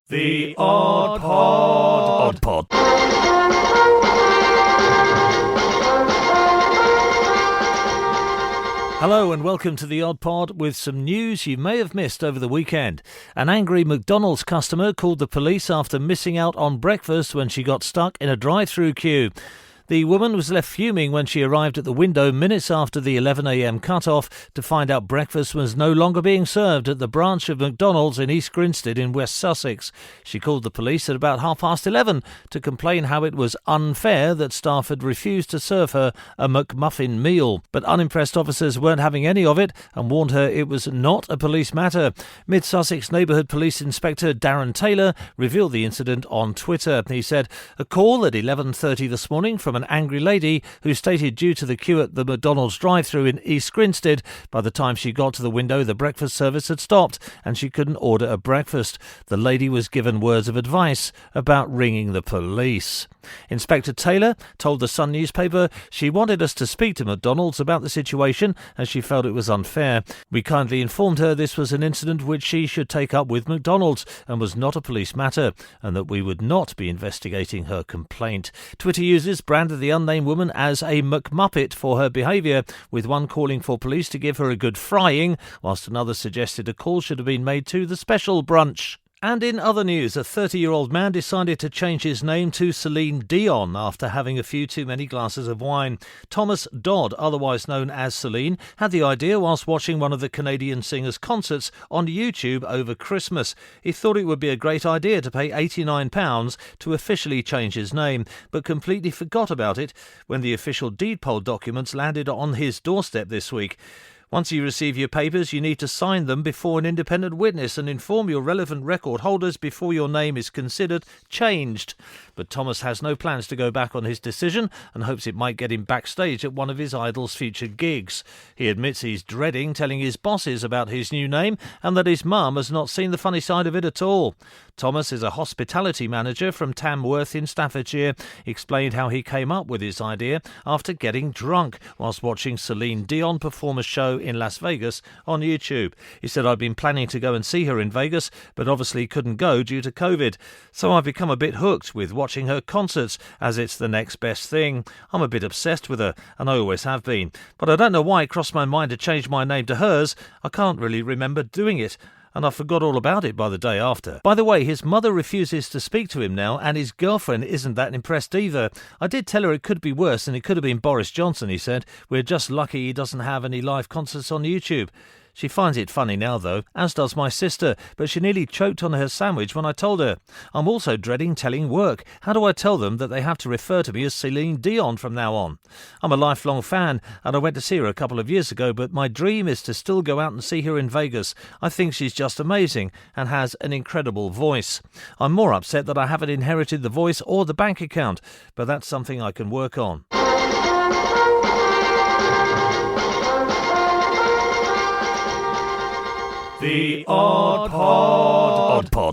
The Odd Pod. Odd Pod. Hello and welcome to the Odd Pod with some news you may have missed over the weekend. An angry McDonald's customer called the police after missing out on breakfast when she got stuck in a drive-through queue. The woman was left fuming when she arrived at the window minutes after the 11 a.m. cut-off to find out breakfast was no longer being served at the branch of McDonald's in East Grinstead in West Sussex. She called the police at about 11:30 to complain how it was unfair that staff had refused to serve her a McMuffin meal. But unimpressed officers weren't having any of it and warned her it was not a police matter. Mid-Sussex Neighbourhood Police Inspector Darren Taylor revealed the incident on Twitter. He said, "A call at 11:30 this morning from an angry lady who stated due to the queue at the McDonald's drive-thru in East Grinstead, by the time she got to the window the breakfast service had stopped and she couldn't order a breakfast. The lady was given words of advice about ringing the police." Inspector Taylor told the Sun newspaper she wanted us to speak to McDonald's about the situation as she felt it was unfair. We kindly informed her this was an incident which she should take up with McDonald's and was not a police matter, and that we would not be investigating her complaint. Twitter users branded the unnamed woman as a McMuppet for her behaviour, with one calling for police to give her a good frying, whilst another suggested a call should have been made to the special brunch. And in other news, a 30-year-old man decided to change his name to Celine Dion after having a few too many glasses of wine. Thomas Dodd, otherwise known as Celine, had the idea whilst watching one of the Canadian singer's concerts on YouTube over Christmas. He thought it would be a great idea to pay £89 to officially change his name, but completely forgot about it when the official deed poll documents landed on his doorstep this week. Once you receive your papers, you need to sign them before an independent witness and inform your relevant record holders before your name is considered changed. But Thomas has no plans to go back on his decision and hopes it might get him backstage at one of his idol's future gigs. He admits he's dreading telling his bosses about his new name and that his mum has not seen the funny side of it at all. Thomas is a hospitality manager from Tamworth in Staffordshire. He explained how he came up with his idea after getting drunk whilst watching Celine Dion perform a show in Las Vegas on YouTube. He said, "I'd been planning to go and see her in Vegas, but obviously couldn't go due to COVID. So I've become a bit hooked with watching her concerts as it's the next best thing. I'm a bit obsessed with her, and I always have been. But I don't know why it crossed my mind to change my name to hers. I can't really remember doing it, and I forgot all about it by the day after." By the way, his mother refuses to speak to him now, and his girlfriend isn't that impressed either. "I did tell her it could be worse, and it could have been Boris Johnson," he said. "We're just lucky he doesn't have any live concerts on YouTube." She finds it funny now, though, as does my sister, but she nearly choked on her sandwich when I told her. "I'm also dreading telling work. How do I tell them that they have to refer to me as Celine Dion from now on? I'm a lifelong fan, and I went to see her a couple of years ago, but my dream is to still go out and see her in Vegas. I think she's just amazing and has an incredible voice. I'm more upset that I haven't inherited the voice or the bank account, but that's something I can work on." The Odd Pod.